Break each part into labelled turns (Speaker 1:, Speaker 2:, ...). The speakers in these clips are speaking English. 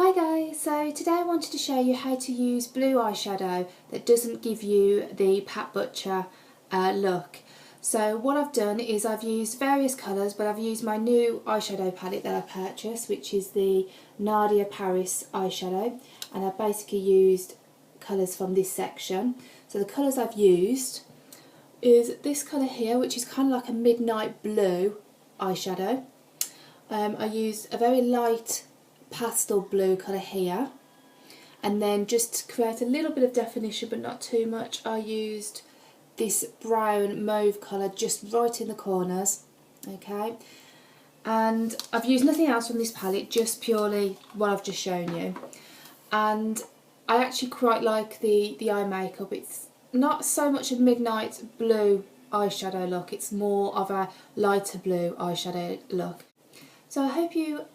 Speaker 1: Hi guys, so today I wanted to show you how to use blue eyeshadow that doesn't give you the Pat Butcher look. So what I've done is I've used various colours, but I've used my new eyeshadow palette that I purchased, which is the Nadia Paris eyeshadow, and I've basically used colours from this section. So the colours I've used is this colour here, which is kind of like a midnight blue eyeshadow. I used a very light pastel blue colour here, and then just to create a little bit of definition but not too much, I used this brown mauve colour just right in the corners. Okay, and I've used nothing else from this palette, just purely what I've just shown you. And I actually quite like the eye makeup. It's not so much a midnight blue eyeshadow look, it's more of a lighter blue eyeshadow look. So I hope you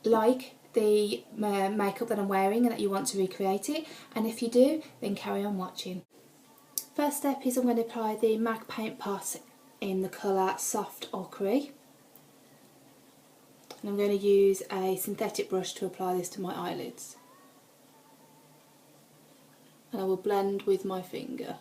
Speaker 1: like the makeup that I'm wearing and that you want to recreate it, and if you do, then carry on watching. First step is I'm going to apply the MAC paint pot in the colour Soft Ochre, and I'm going to use a synthetic brush to apply this to my eyelids, and I will blend with my finger.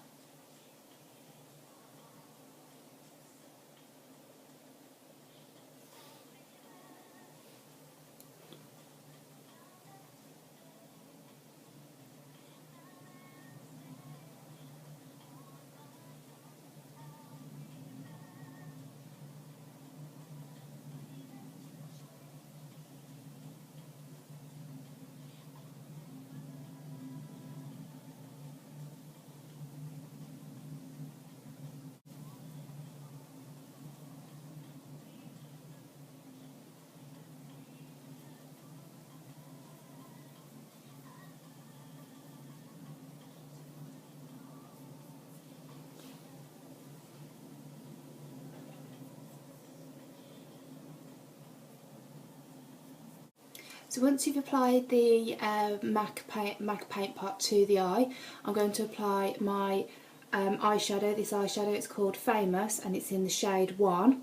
Speaker 1: So once you've applied the MAC paint pot to the eye, I'm going to apply my eyeshadow. This eyeshadow, it's called Famous, and it's in the shade 1,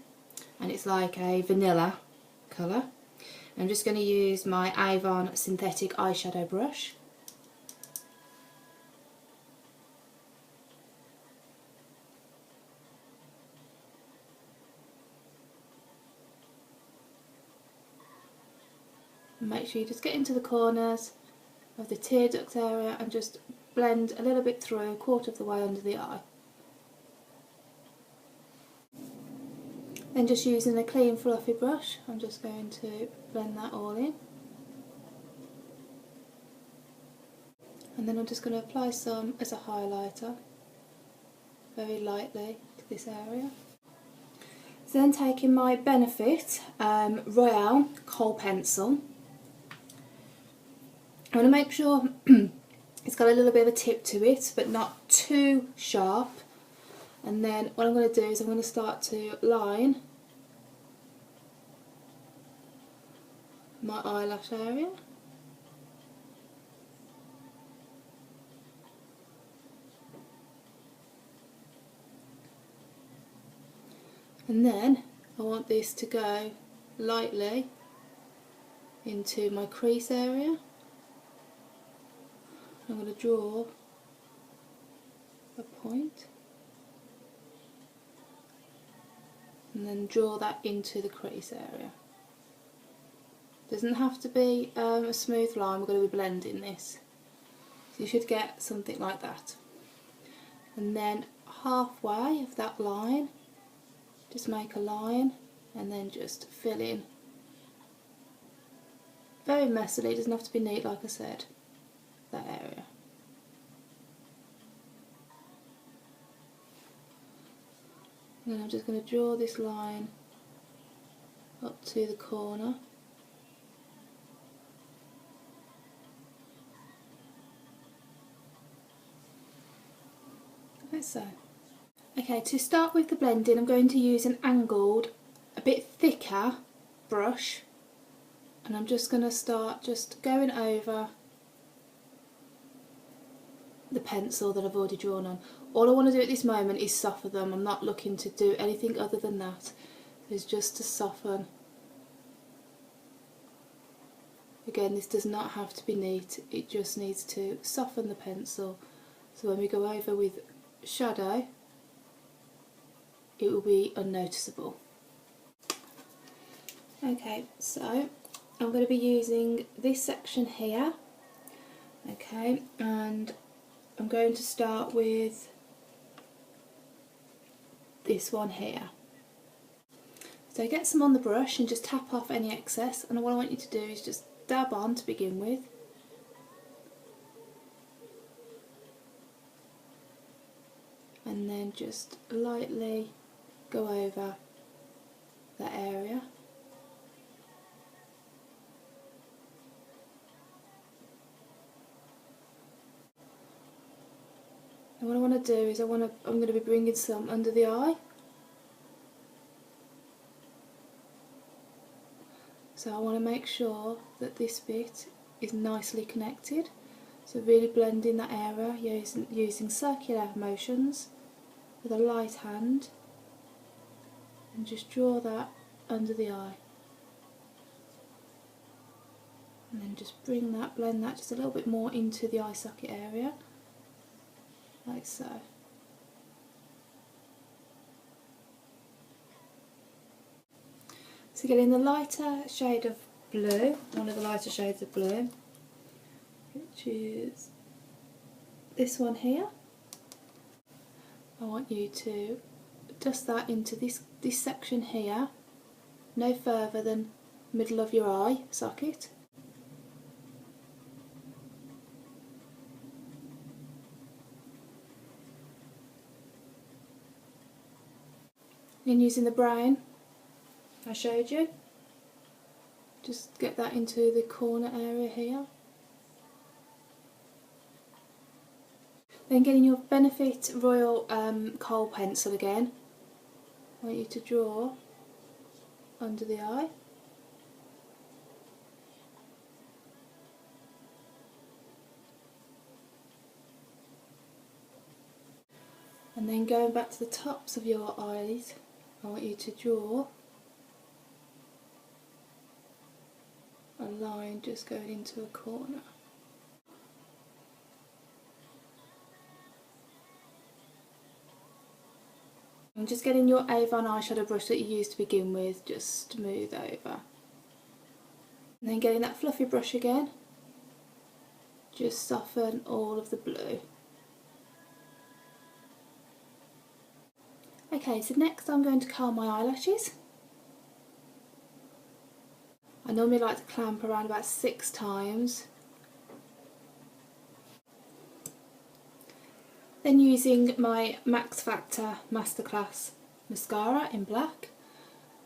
Speaker 1: and it's like a vanilla colour. I'm just going to use my Avon synthetic eyeshadow brush. Make sure you just get into the corners of the tear duct area and just blend a little bit through, a quarter of the way under the eye. Then just using a clean fluffy brush, I'm just going to blend that all in. And then I'm just going to apply some as a highlighter, very lightly to this area. So then taking my Benefit Royale Kohl pencil, I want to make sure it's got a little bit of a tip to it, but not too sharp. And then what I'm going to do is I'm going to start to line my eyelash area. And then I want this to go lightly into my crease area. I'm going to draw a point and then draw that into the crease area. Doesn't have to be a smooth line, we're going to be blending this. So you should get something like that. And then halfway of that line, just make a line and then just fill in. Very messily, it doesn't have to be neat like I said. That area. And then I'm just going to draw this line up to the corner. Like so. Okay, to start with the blending, I'm going to use an angled, a bit thicker brush, and I'm just going to start just going over the pencil that I've already drawn on. All I want to do at this moment is soften them. I'm not looking to do anything other than that. It's just to soften Again, this does not have to be neat, it just needs to soften the pencil, so when we go over with shadow it will be unnoticeable. Okay, so I'm going to be using this section here, okay, and I'm going to start with this one here. So get some on the brush and just tap off any excess, and what I want you to do is just dab on to begin with. And then just lightly go over that area. And what I want to do is I'm going to be bringing some under the eye. So I want to make sure that this bit is nicely connected. So really blend in that area using circular motions with a light hand, and just draw that under the eye. And then just blend that just a little bit more into the eye socket area, like so. So getting the lighter shade of blue, one of the lighter shades of blue, which is this one here. I want you to dust that into this section here, no further than middle of your eye socket. And using the brown I showed you, just get that into the corner area here. Then getting your Benefit Royal Kohl pencil again, I want you to draw under the eye. And then going back to the tops of your eyes, I want you to draw a line just going into a corner. And just getting your Avon eyeshadow brush that you used to begin with, just smooth over. And then getting that fluffy brush again, just soften all of the blue. Okay, so next I'm going to curl my eyelashes. I normally like to clamp around about 6 times. Then using my Maxfactor Masterclass mascara in black,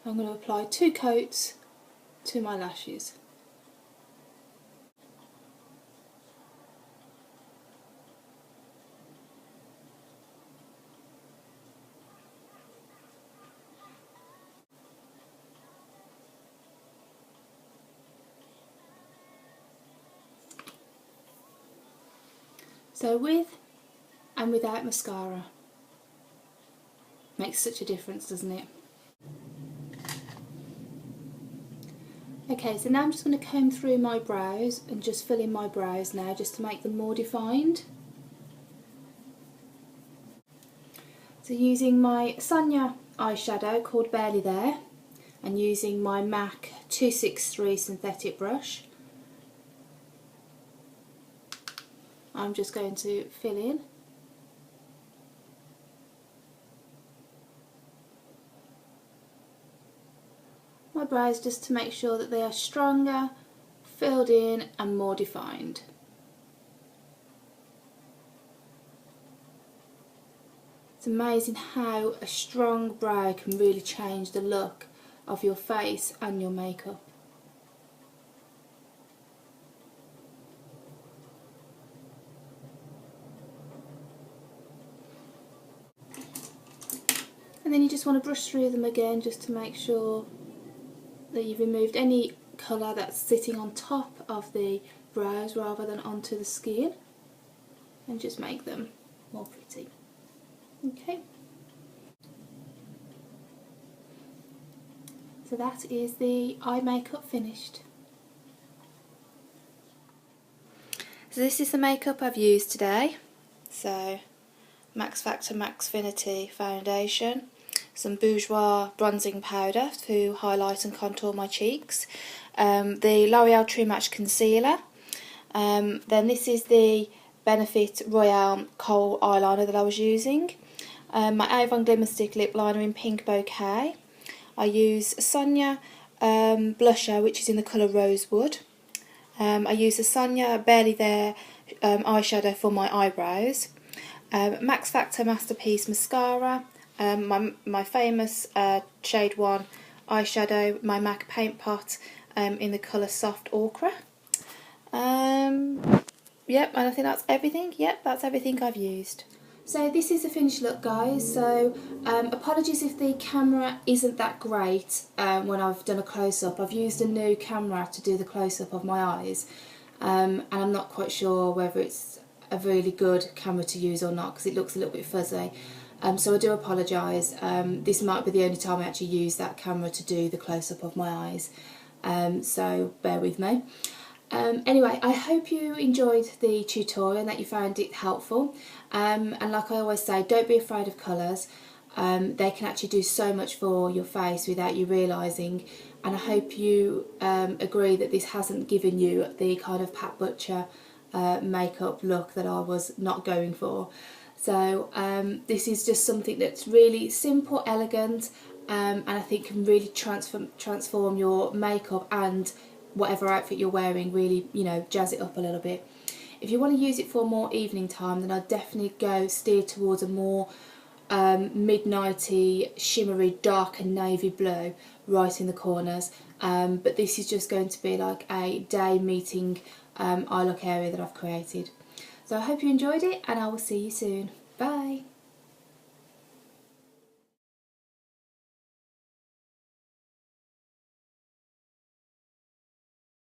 Speaker 1: I'm going to apply 2 coats to my lashes. So with and without mascara, makes such a difference, doesn't it? Okay, so now I'm just going to comb through my brows and just fill in my brows now, just to make them more defined. So using my Sonya eyeshadow called Barely There, and using my MAC 263 synthetic brush, I'm just going to fill in my brows just to make sure that they are stronger, filled in and more defined. It's amazing how a strong brow can really change the look of your face and your makeup. And then you just want to brush through them again just to make sure that you've removed any colour that's sitting on top of the brows rather than onto the skin, and just make them more pretty. Okay. So that is the eye makeup finished. So this is the makeup I've used today. So Maxfactor Finity foundation, some Bourjois bronzing powder to highlight and contour my cheeks, the L'Oreal True Match concealer, then this is the Benefit Royale Kohl eyeliner that I was using, my Avon Glimmer Stick lip liner in Pink Bouquet. I use Sonya blusher, which is in the colour Rosewood. I use the Sonya Barely There eyeshadow for my eyebrows. Maxfactor Masterpiece Mascara, my famous shade 1 eyeshadow, my MAC paint pot in the colour Soft Ochre. Yep, and I think that's everything. Yep, that's everything I've used. So this is the finished look, guys. So apologies if the camera isn't that great when I've done a close-up. I've used a new camera to do the close-up of my eyes, and I'm not quite sure whether it's a really good camera to use or not because it looks a little bit fuzzy. So I do apologise. This might be the only time I actually use that camera to do the close-up of my eyes, so bear with me. Anyway, I hope you enjoyed the tutorial and that you found it helpful, and like I always say, don't be afraid of colours. They can actually do so much for your face without you realising, and I hope you agree that this hasn't given you the kind of Pat Butcher makeup look that I was not going for. So this is just something that's really simple, elegant, and I think can really transform your makeup and whatever outfit you're wearing, really, you know, jazz it up a little bit. If you want to use it for more evening time, then I'd definitely steer towards a more midnighty, shimmery, dark and navy blue right in the corners. But this is just going to be like a day meeting eye look area that I've created. So I hope you enjoyed it, and I will see you soon. Bye!